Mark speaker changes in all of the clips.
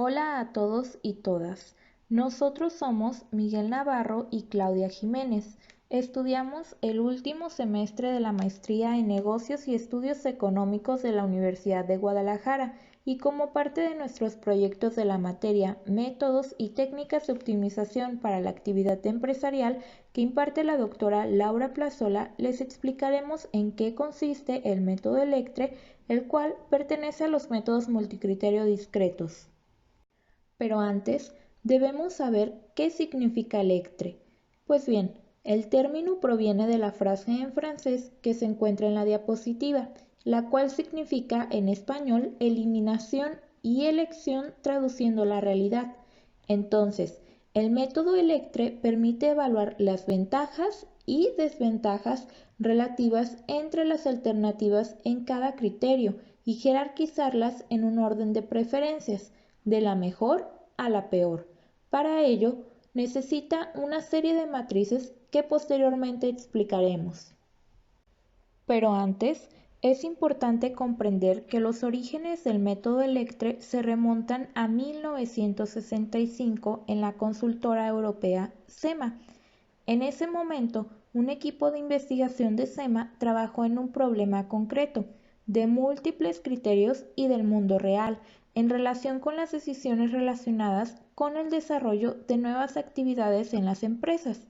Speaker 1: Hola a todos y todas. Nosotros somos Miguel Navarro y Claudia Jiménez. Estudiamos el último semestre de la Maestría en Negocios y Estudios Económicos de la Universidad de Guadalajara y como parte de nuestros proyectos de la materia Métodos y Técnicas de Optimización para la Actividad Empresarial que imparte la doctora Laura Plazola, les explicaremos en qué consiste el método Electre, el cual pertenece a los métodos multicriterio discretos. Pero antes, debemos saber qué significa Electre. Pues bien, el término proviene de la frase en francés que se encuentra en la diapositiva, la cual significa en español eliminación y elección traduciendo la realidad. Entonces, el método Electre permite evaluar las ventajas y desventajas relativas entre las alternativas en cada criterio y jerarquizarlas en un orden de preferencias de la mejor a la peor. Para ello, necesita una serie de matrices que posteriormente explicaremos. Pero antes, es importante comprender que los orígenes del método Electre se remontan a 1965 en la consultora europea SEMA. En ese momento, un equipo de investigación de SEMA trabajó en un problema concreto, de múltiples criterios y del mundo real, en relación con las decisiones relacionadas con el desarrollo de nuevas actividades en las empresas.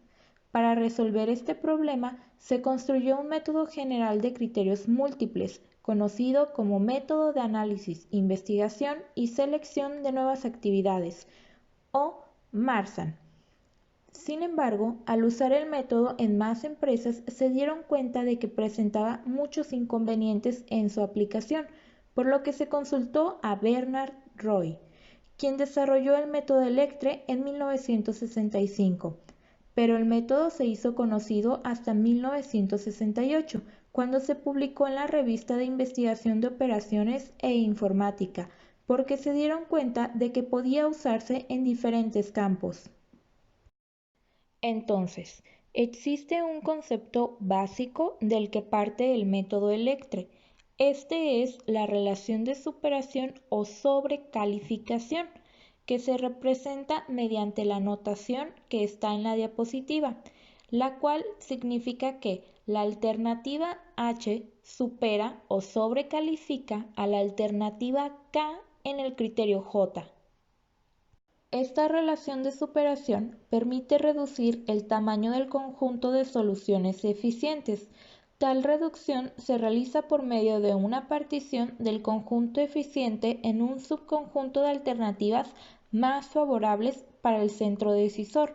Speaker 1: Para resolver este problema, se construyó un método general de criterios múltiples, conocido como método de análisis, investigación y selección de nuevas actividades, o MARSAN. Sin embargo, al usar el método en más empresas se dieron cuenta de que presentaba muchos inconvenientes en su aplicación, por lo que se consultó a Bernard Roy, quien desarrolló el método Electre en 1965. Pero el método se hizo conocido hasta 1968, cuando se publicó en la Revista de Investigación de Operaciones e Informática, porque se dieron cuenta de que podía usarse en diferentes campos. Entonces, existe un concepto básico del que parte el método Electre. Este es la relación de superación o sobrecalificación, que se representa mediante la notación que está en la diapositiva, la cual significa que la alternativa H supera o sobrecalifica a la alternativa K en el criterio J. Esta relación de superación permite reducir el tamaño del conjunto de soluciones eficientes. Tal reducción se realiza por medio de una partición del conjunto eficiente en un subconjunto de alternativas más favorables para el centro decisor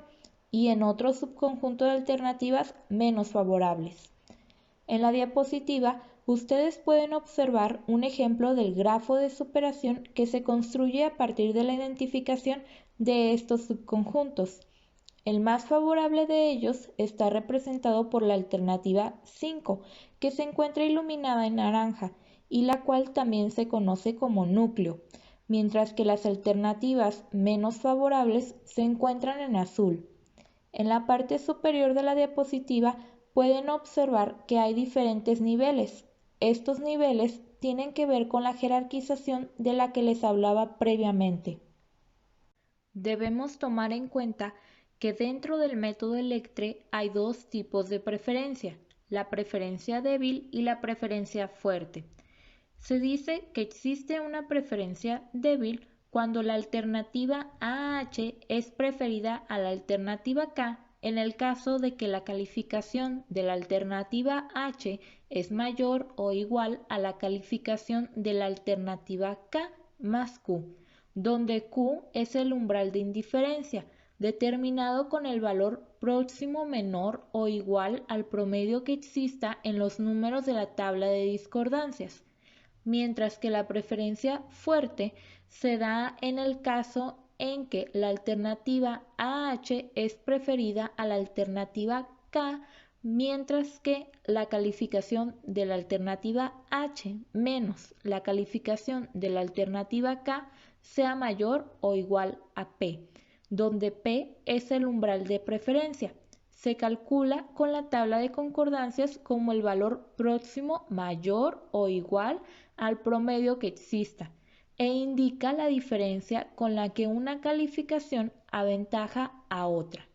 Speaker 1: y en otro subconjunto de alternativas menos favorables. En la diapositiva, ustedes pueden observar un ejemplo del grafo de superación que se construye a partir de la identificación de estos subconjuntos. El más favorable de ellos está representado por la alternativa 5, que se encuentra iluminada en naranja y la cual también se conoce como núcleo, mientras que las alternativas menos favorables se encuentran en azul. En la parte superior de la diapositiva pueden observar que hay diferentes niveles. Estos niveles tienen que ver con la jerarquización de la que les hablaba previamente. Debemos tomar en cuenta que dentro del método Electre hay dos tipos de preferencia, la preferencia débil y la preferencia fuerte. Se dice que existe una preferencia débil cuando la alternativa AH es preferida a la alternativa K en el caso de que la calificación de la alternativa H es mayor o igual a la calificación de la alternativa K más Q, donde Q es el umbral de indiferencia, determinado con el valor próximo menor o igual al promedio que exista en los números de la tabla de discordancias, mientras que la preferencia fuerte se da en el caso en que la alternativa AH es preferida a la alternativa K, mientras que la calificación de la alternativa H menos la calificación de la alternativa K sea mayor o igual a P, donde P es el umbral de preferencia. Se calcula con la tabla de concordancias como el valor próximo mayor o igual al promedio que exista, e indica la diferencia con la que una calificación aventaja a otra.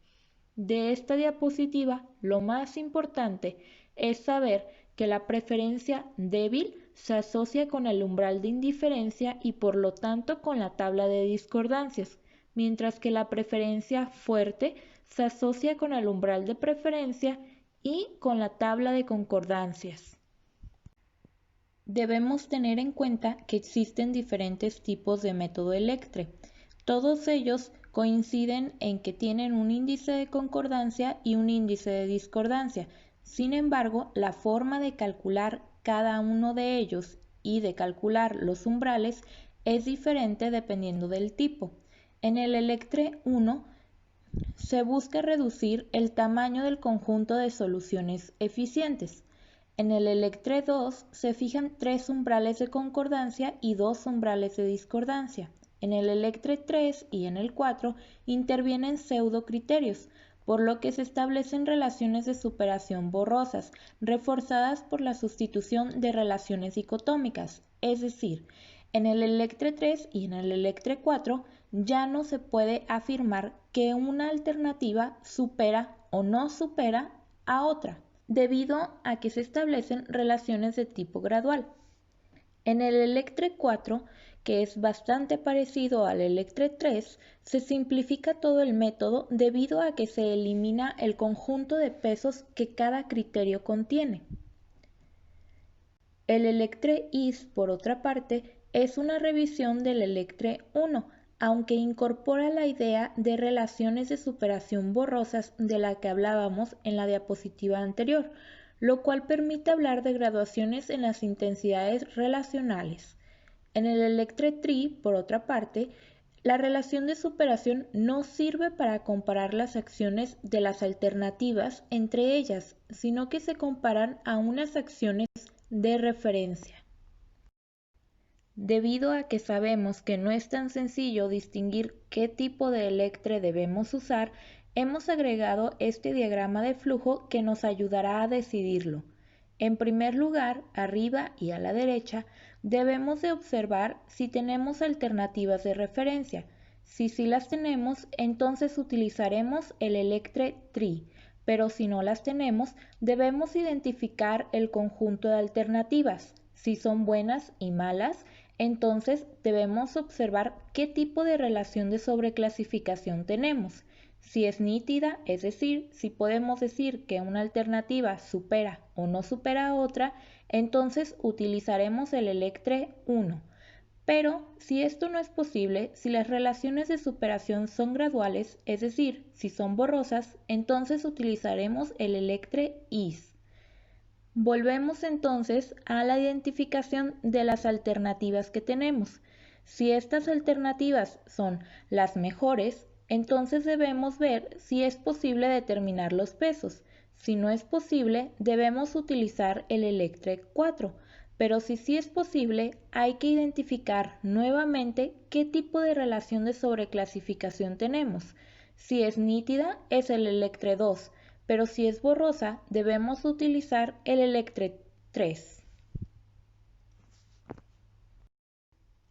Speaker 1: De esta diapositiva, lo más importante es saber que la preferencia débil se asocia con el umbral de indiferencia y por lo tanto con la tabla de discordancias, mientras que la preferencia fuerte se asocia con el umbral de preferencia y con la tabla de concordancias. Debemos tener en cuenta que existen diferentes tipos de método Electre. Todos ellos coinciden en que tienen un índice de concordancia y un índice de discordancia. Sin embargo, la forma de calcular cada uno de ellos y de calcular los umbrales es diferente dependiendo del tipo. En el Electre 1 se busca reducir el tamaño del conjunto de soluciones eficientes. En el Electre 2 se fijan 3 umbrales de concordancia y 2 umbrales de discordancia. En el Electre 3 y en el 4 intervienen pseudocriterios, por lo que se establecen relaciones de superación borrosas, reforzadas por la sustitución de relaciones dicotómicas, es decir, en el Electre 3 y en el Electre 4 ya no se puede afirmar que una alternativa supera o no supera a otra, debido a que se establecen relaciones de tipo gradual. En el Electre 4, que es bastante parecido al Electre 3, se simplifica todo el método debido a que se elimina el conjunto de pesos que cada criterio contiene. El Electre IS, por otra parte, es una revisión del Electre 1, aunque incorpora la idea de relaciones de superación borrosas de la que hablábamos en la diapositiva anterior, lo cual permite hablar de graduaciones en las intensidades relacionales. En el Electre TRI, por otra parte, la relación de superación no sirve para comparar las acciones de las alternativas entre ellas, sino que se comparan a unas acciones de referencia. Debido a que sabemos que no es tan sencillo distinguir qué tipo de Electre debemos usar, hemos agregado este diagrama de flujo que nos ayudará a decidirlo. En primer lugar, arriba y a la derecha, debemos de observar si tenemos alternativas de referencia. Si sí las tenemos, entonces utilizaremos el Electre TRI, pero si no las tenemos, debemos identificar el conjunto de alternativas. Si son buenas y malas, entonces debemos observar qué tipo de relación de sobreclasificación tenemos. Si es nítida, es decir, si podemos decir que una alternativa supera o no supera a otra, entonces utilizaremos el Electre 1. Pero si esto no es posible, si las relaciones de superación son graduales, es decir, si son borrosas, entonces utilizaremos el Electre IS. Volvemos entonces a la identificación de las alternativas que tenemos. Si estas alternativas son las mejores, entonces debemos ver si es posible determinar los pesos. Si no es posible, debemos utilizar el Electre 4, pero si sí es posible, hay que identificar nuevamente qué tipo de relación de sobreclasificación tenemos. Si es nítida, es el Electre 2, pero si es borrosa, debemos utilizar el Electre 3.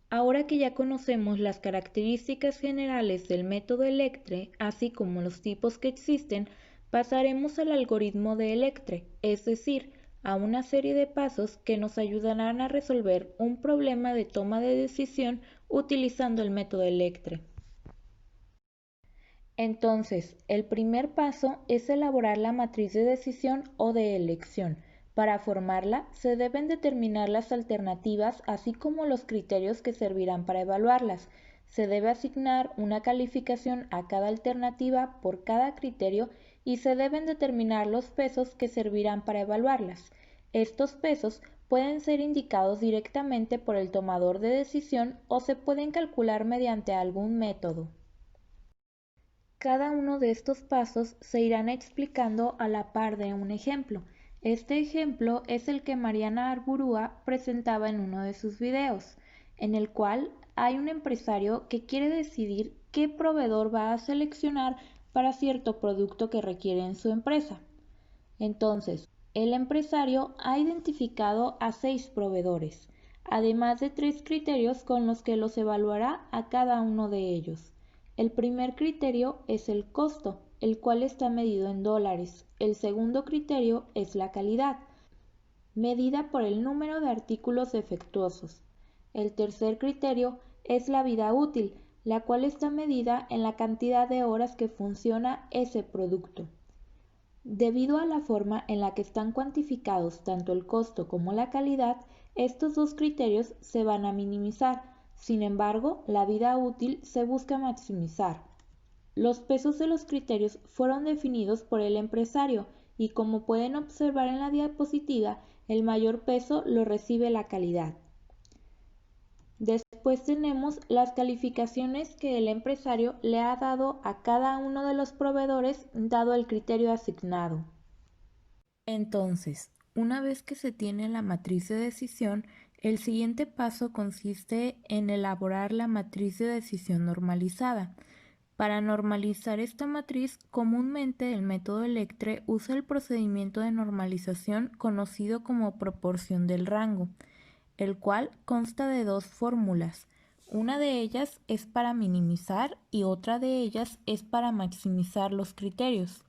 Speaker 1: Ahora que ya conocemos las características generales del método Electre, así como los tipos que existen, pasaremos al algoritmo de Electre, es decir, a una serie de pasos que nos ayudarán a resolver un problema de toma de decisión utilizando el método Electre. Entonces, el primer paso es elaborar la matriz de decisión o de elección. Para formarla, se deben determinar las alternativas así como los criterios que servirán para evaluarlas. Se debe asignar una calificación a cada alternativa por cada criterio y se deben determinar los pesos que servirán para evaluarlas. Estos pesos pueden ser indicados directamente por el tomador de decisión o se pueden calcular mediante algún método. Cada uno de estos pasos se irán explicando a la par de un ejemplo. Este ejemplo es el que Mariana Arburúa presentaba en uno de sus videos, en el cual hay un empresario que quiere decidir qué proveedor va a seleccionar para cierto producto que requiere en su empresa. Entonces, el empresario ha identificado a 6 proveedores. además de 3 criterios con los que los evaluará a cada uno de ellos. El primer criterio es el costo, el cual está medido en dólares. El segundo criterio es la calidad, medida por el número de artículos defectuosos. El tercer criterio es la vida útil, la cual está medida en la cantidad de horas que funciona ese producto. Debido a la forma en la que están cuantificados tanto el costo como la calidad, estos dos criterios se van a minimizar. Sin embargo, la vida útil se busca maximizar. Los pesos de los criterios fueron definidos por el empresario y, como pueden observar en la diapositiva, el mayor peso lo recibe la calidad. Después tenemos las calificaciones que el empresario le ha dado a cada uno de los proveedores dado el criterio asignado. Entonces, una vez que se tiene la matriz de decisión, el siguiente paso consiste en elaborar la matriz de decisión normalizada. Para normalizar esta matriz, comúnmente el método Electre usa el procedimiento de normalización conocido como proporción del rango, el cual consta de dos fórmulas. Una de ellas es para minimizar y otra de ellas es para maximizar los criterios.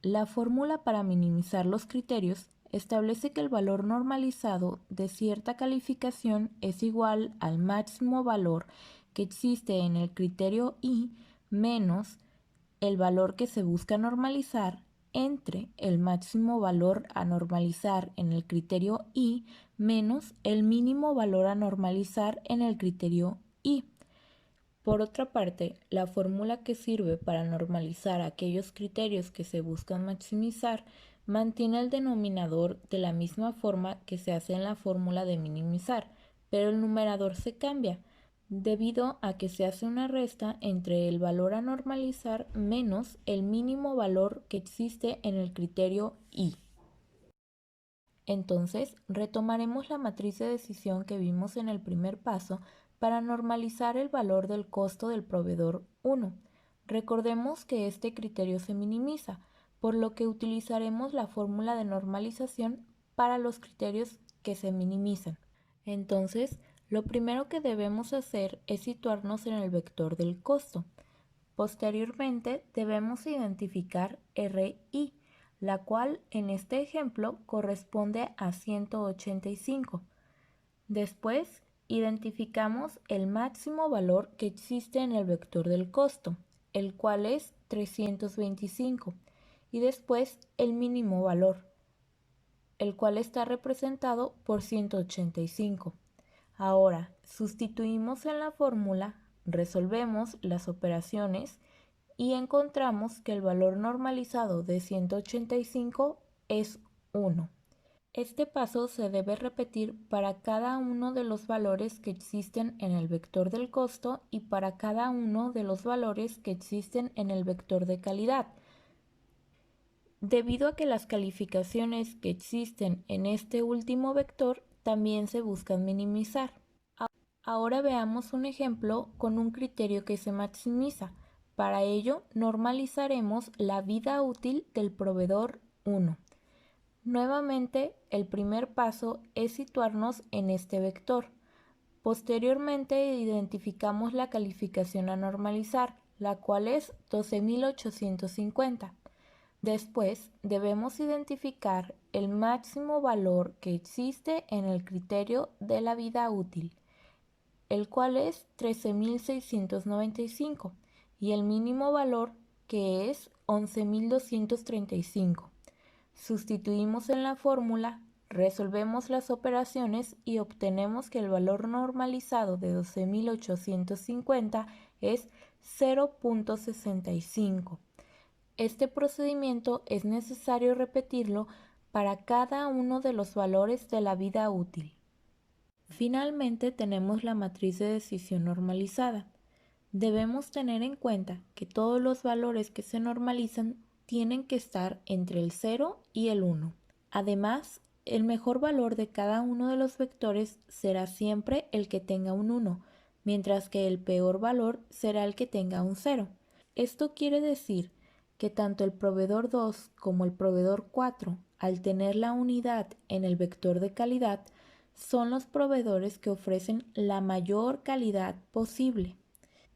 Speaker 1: La fórmula para minimizar los criterios establece que el valor normalizado de cierta calificación es igual al máximo valor que existe en el criterio I menos el valor que se busca normalizar entre el máximo valor a normalizar en el criterio I menos el mínimo valor a normalizar en el criterio I. Por otra parte, la fórmula que sirve para normalizar aquellos criterios que se buscan maximizar mantiene el denominador de la misma forma que se hace en la fórmula de minimizar, pero el numerador se cambia, debido a que se hace una resta entre el valor a normalizar menos el mínimo valor que existe en el criterio I. Entonces, retomaremos la matriz de decisión que vimos en el primer paso para normalizar el valor del costo del proveedor 1. Recordemos que este criterio se minimiza, por lo que utilizaremos la fórmula de normalización para los criterios que se minimizan. Entonces, lo primero que debemos hacer es situarnos en el vector del costo. Posteriormente, debemos identificar RI, la cual en este ejemplo corresponde a 185. Después, identificamos el máximo valor que existe en el vector del costo, el cual es 325, y después el mínimo valor, el cual está representado por 185. Ahora, sustituimos en la fórmula, resolvemos las operaciones y encontramos que el valor normalizado de 185 es 1. Este paso se debe repetir para cada uno de los valores que existen en el vector del costo y para cada uno de los valores que existen en el vector de calidad. Debido a que las calificaciones que existen en este último vector también se buscan minimizar. Ahora veamos un ejemplo con un criterio que se maximiza. Para ello, normalizaremos la vida útil del proveedor 1. Nuevamente, el primer paso es situarnos en este vector. Posteriormente, identificamos la calificación a normalizar, la cual es 12.850. Después, debemos identificar el máximo valor que existe en el criterio de la vida útil, el cual es 13.695, y el mínimo valor, que es 11.235. Sustituimos en la fórmula, resolvemos las operaciones y obtenemos que el valor normalizado de 12.850 es 0.65. Este procedimiento es necesario repetirlo para cada uno de los valores de la vida útil. Finalmente tenemos la matriz de decisión normalizada. Debemos tener en cuenta que todos los valores que se normalizan tienen que estar entre el 0 y el 1. Además, el mejor valor de cada uno de los vectores será siempre el que tenga un 1, mientras que el peor valor será el que tenga un 0. Esto quiere decir que tanto el proveedor 2 como el proveedor 4, al tener la unidad en el vector de calidad, son los proveedores que ofrecen la mayor calidad posible,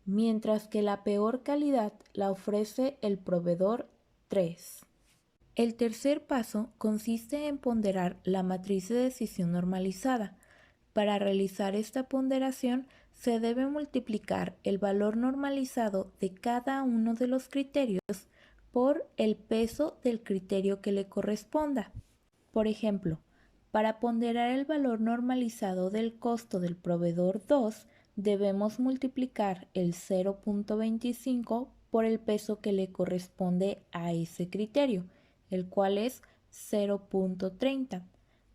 Speaker 1: mientras que la peor calidad la ofrece el proveedor 3. El tercer paso consiste en ponderar la matriz de decisión normalizada. Para realizar esta ponderación se debe multiplicar el valor normalizado de cada uno de los criterios por el peso del criterio que le corresponda. Por ejemplo, para ponderar el valor normalizado del costo del proveedor 2, debemos multiplicar el 0.25 por el peso que le corresponde a ese criterio, el cual es 0.30.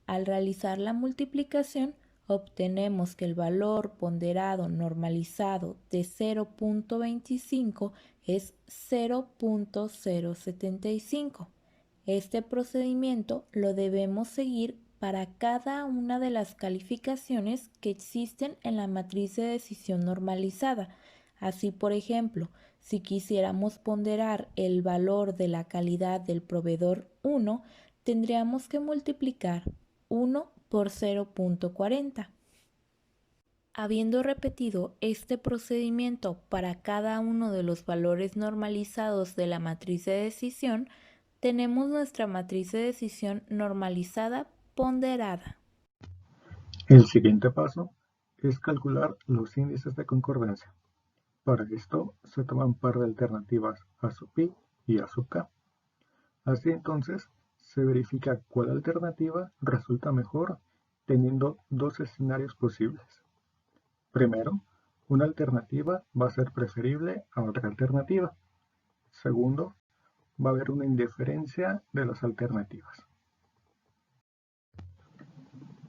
Speaker 1: Al realizar la multiplicación, obtenemos que el valor ponderado normalizado de 0.25 es 0.075. Este procedimiento lo debemos seguir para cada una de las calificaciones que existen en la matriz de decisión normalizada. Así, por ejemplo, si quisiéramos ponderar el valor de la calidad del proveedor 1, tendríamos que multiplicar 1 por 0.40. Habiendo repetido este procedimiento para cada uno de los valores normalizados de la matriz de decisión, tenemos nuestra matriz de decisión normalizada ponderada.
Speaker 2: El siguiente paso es calcular los índices de concordancia. Para esto se toman par de alternativas A sub i y A sub k. Así entonces se verifica cuál alternativa resulta mejor teniendo dos escenarios posibles. Primero, una alternativa va a ser preferible a otra alternativa. Segundo, va a haber una indiferencia de las alternativas.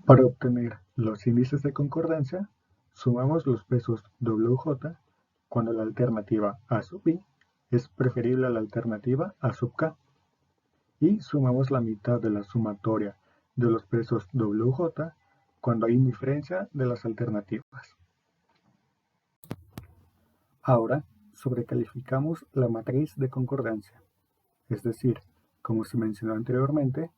Speaker 2: Para obtener los índices de concordancia, sumamos los pesos WJ cuando la alternativa A sub i es preferible a la alternativa A sub k, y sumamos la mitad de la sumatoria de los pesos WJ cuando hay indiferencia de las alternativas. Ahora sobrecalificamos la matriz de concordancia, es decir, como se mencionó anteriormente,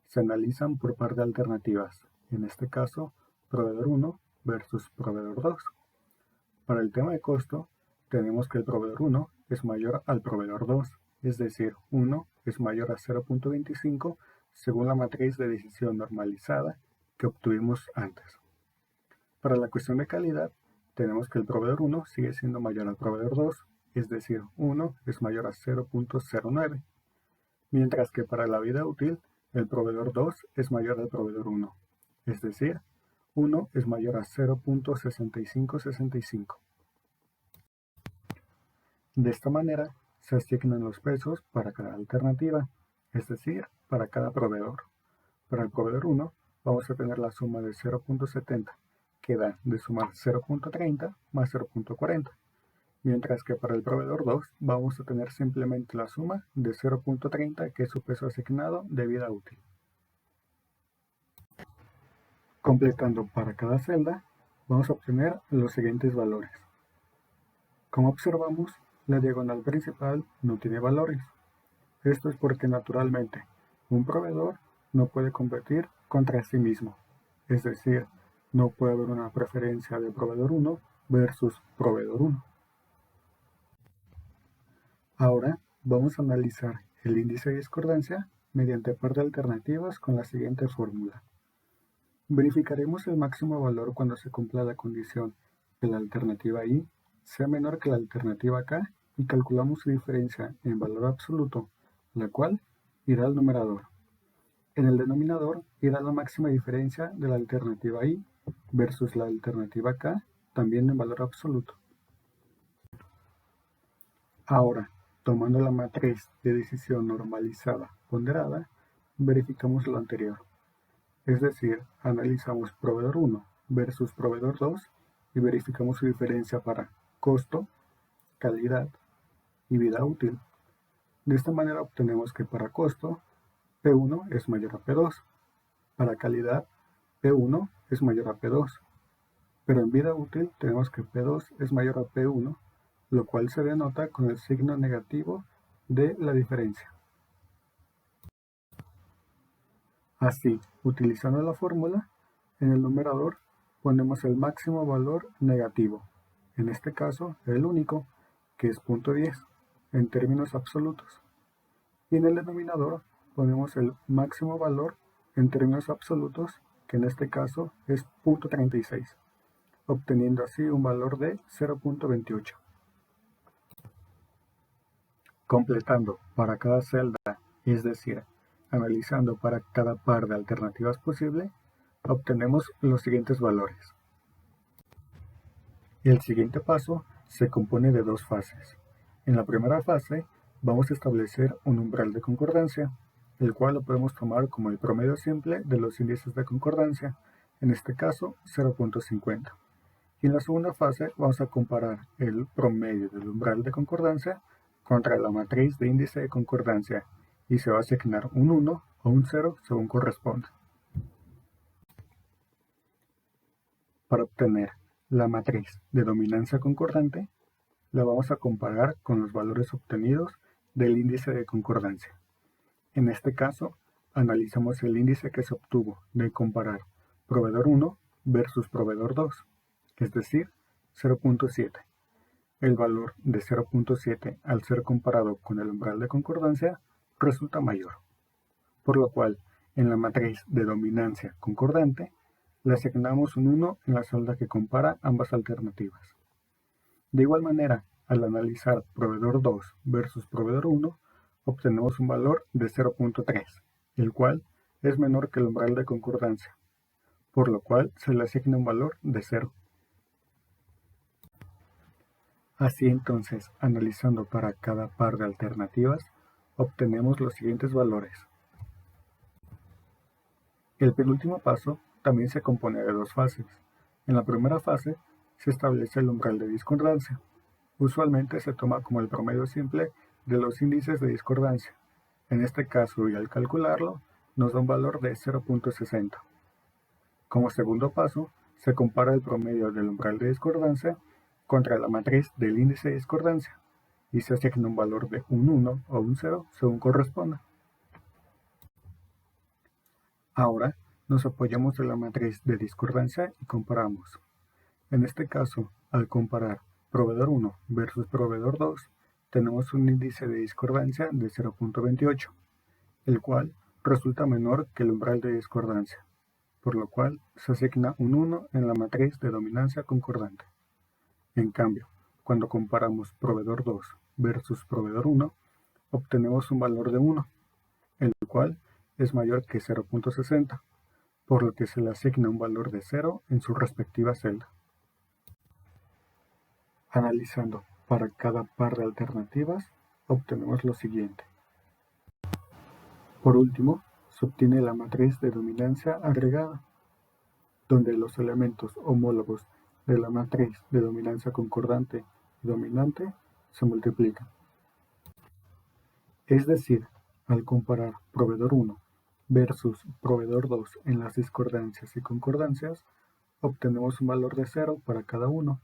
Speaker 2: se analizan por par de alternativas, en este caso, proveedor 1 versus proveedor 2. Para el tema de costo, tenemos que el proveedor 1 es mayor al proveedor 2, es decir, 1 es mayor a 0.25 según la matriz de decisión normalizada que obtuvimos antes. Para la cuestión de calidad, tenemos que el proveedor 1 sigue siendo mayor al proveedor 2, es decir, 1 es mayor a 0.09, mientras que para la vida útil, el proveedor 2 es mayor al proveedor 1, es decir, 1 es mayor a 0.6565. De esta manera, se asignan los pesos para cada alternativa, es decir, para cada proveedor. Para el proveedor 1, vamos a tener la suma de 0.70, que da de sumar 0.30 más 0.40, mientras que para el proveedor 2 vamos a tener simplemente la suma de 0.30, que es su peso asignado de vida útil. Completando para cada celda, vamos a obtener los siguientes valores. Como observamos, la diagonal principal no tiene valores. Esto es porque naturalmente un proveedor no puede competir contra sí mismo, es decir, no puede haber una preferencia de proveedor 1 versus proveedor 1. Ahora vamos a analizar el índice de discordancia mediante par de alternativas con la siguiente fórmula. Verificaremos el máximo valor cuando se cumpla la condición que la alternativa I sea menor que la alternativa K y calculamos su diferencia en valor absoluto, la cual irá al numerador. En el denominador irá la máxima diferencia de la alternativa I versus la alternativa K, también en valor absoluto. Ahora, tomando la matriz de decisión normalizada ponderada, verificamos lo anterior. Es decir, analizamos proveedor 1 versus proveedor 2 y verificamos su diferencia para costo, calidad y vida útil. De esta manera obtenemos que para costo, P1 es mayor a P2. Para calidad, P1 es mayor a P2. Pero en vida útil tenemos que P2 es mayor a P1, lo cual se denota con el signo negativo de la diferencia. Así, utilizando la fórmula, En el numerador ponemos el máximo valor negativo, en este caso el único, que es 0.10 en términos absolutos. Y en el denominador ponemos el máximo valor en términos absolutos, que en este caso es 0.36, obteniendo así un valor de 0.28. Completando para cada celda, es decir, analizando para cada par de alternativas posible, obtenemos los siguientes valores. El siguiente paso se compone de dos fases. En la primera fase vamos a establecer un umbral de concordancia, el cual lo podemos tomar como el promedio simple de los índices de concordancia, en este caso 0.50. Y en la segunda fase vamos a comparar el promedio del umbral de concordancia contra la matriz de índice de concordancia, y se va a asignar un 1 o un 0 según corresponda. Para obtener la matriz de dominancia concordante, la vamos a comparar con los valores obtenidos del índice de concordancia. En este caso, analizamos el índice que se obtuvo de comparar proveedor 1 versus proveedor 2, es decir, 0.7. El valor de 0.7 al ser comparado con el umbral de concordancia resulta mayor, por lo cual en la matriz de dominancia concordante le asignamos un 1 en la celda que compara ambas alternativas. De igual manera, al analizar proveedor 2 versus proveedor 1, obtenemos un valor de 0.3, el cual es menor que el umbral de concordancia, por lo cual se le asigna un valor de 0. Así entonces, analizando para cada par de alternativas, obtenemos los siguientes valores. El penúltimo paso también se compone de dos fases. En la primera fase se establece el umbral de discordancia. Usualmente se toma como el promedio simple de los índices de discordancia. En este caso, y al calcularlo, nos da un valor de 0.60. Como segundo paso, se compara el promedio del umbral de discordancia contra la matriz del índice de discordancia, y se asigna un valor de un 1 o un 0 según corresponda. Ahora nos apoyamos en la matriz de discordancia y comparamos. En este caso, al comparar proveedor 1 versus proveedor 2, tenemos un índice de discordancia de 0.28, el cual resulta menor que el umbral de discordancia, por lo cual se asigna un 1 en la matriz de dominancia concordante. En cambio, cuando comparamos proveedor 2 versus proveedor 1, obtenemos un valor de 1, el cual es mayor que 0.60, por lo que se le asigna un valor de 0 en su respectiva celda. Analizando para cada par de alternativas, obtenemos lo siguiente. Por último, se obtiene la matriz de dominancia agregada, donde los elementos homólogos de la matriz de dominancia concordante y dominante se multiplican. Es decir, al comparar proveedor 1 versus proveedor 2 en las discordancias y concordancias, obtenemos un valor de 0 para cada uno,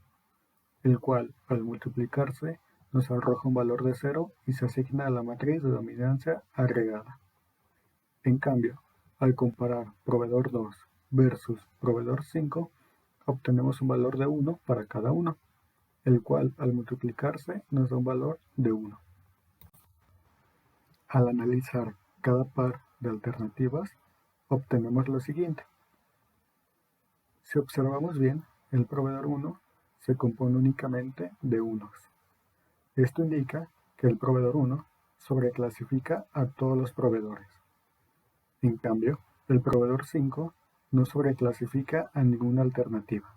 Speaker 2: el cual, al multiplicarse, nos arroja un valor de 0 y se asigna a la matriz de dominancia agregada. En cambio, al comparar proveedor 2 versus proveedor 5, obtenemos un valor de 1 para cada uno, el cual, al multiplicarse, nos da un valor de 1. Al analizar cada par de alternativas, obtenemos lo siguiente. Si observamos bien, el proveedor 1 se compone únicamente de unos. Esto indica que el proveedor 1 sobreclasifica a todos los proveedores. En cambio, el proveedor 5 no sobreclasifica a ninguna alternativa.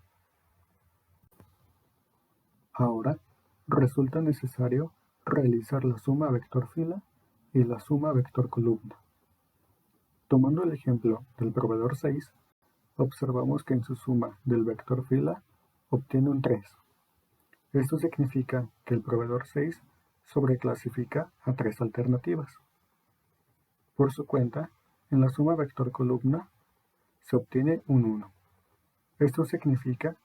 Speaker 2: Ahora, resulta necesario realizar la suma vector fila y la suma vector columna. Tomando el ejemplo del proveedor 6, observamos que en su suma del vector fila obtiene un 3. Esto significa que el proveedor 6 sobreclasifica a 3 alternativas. Por su cuenta, en la suma vector columna se obtiene un 1. Esto significa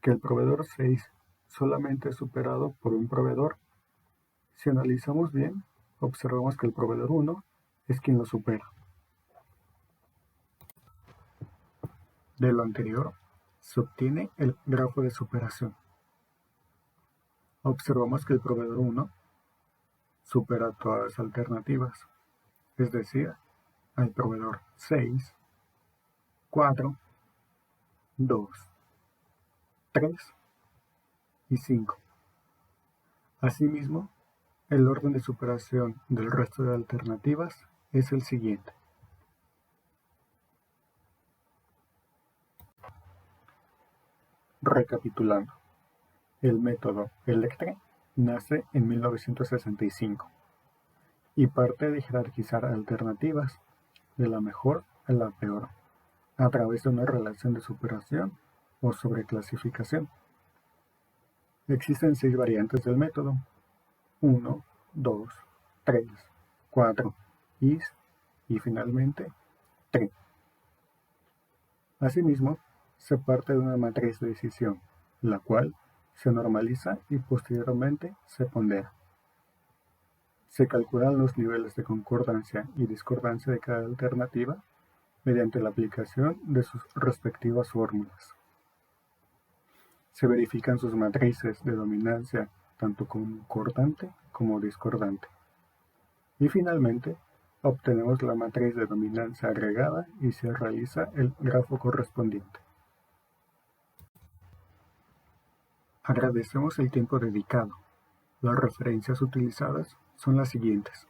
Speaker 2: que el proveedor 6 solamente es superado por un proveedor. Si analizamos bien, observamos que el proveedor 1 es quien lo supera. De lo anterior, se obtiene el grafo de superación. Observamos que el proveedor 1 supera todas las alternativas, es decir, al proveedor 6, 4, 2, 3 y 5. Asimismo, el orden de superación del resto de alternativas es el siguiente. Recapitulando, el método Electre nace en 1965 y parte de jerarquizar alternativas de la mejor a la peor a través de una relación de superación o sobreclasificación. Existen 6 variantes del método: 1, 2, 3, 4, y finalmente 3. Asimismo, se parte de una matriz de decisión, la cual se normaliza y posteriormente se pondera. Se calculan los niveles de concordancia y discordancia de cada alternativa mediante la aplicación de sus respectivas fórmulas. Se verifican sus matrices de dominancia tanto concordante como discordante. Y finalmente, obtenemos la matriz de dominancia agregada y se realiza el grafo correspondiente. Agradecemos el tiempo dedicado. Las referencias utilizadas son las siguientes.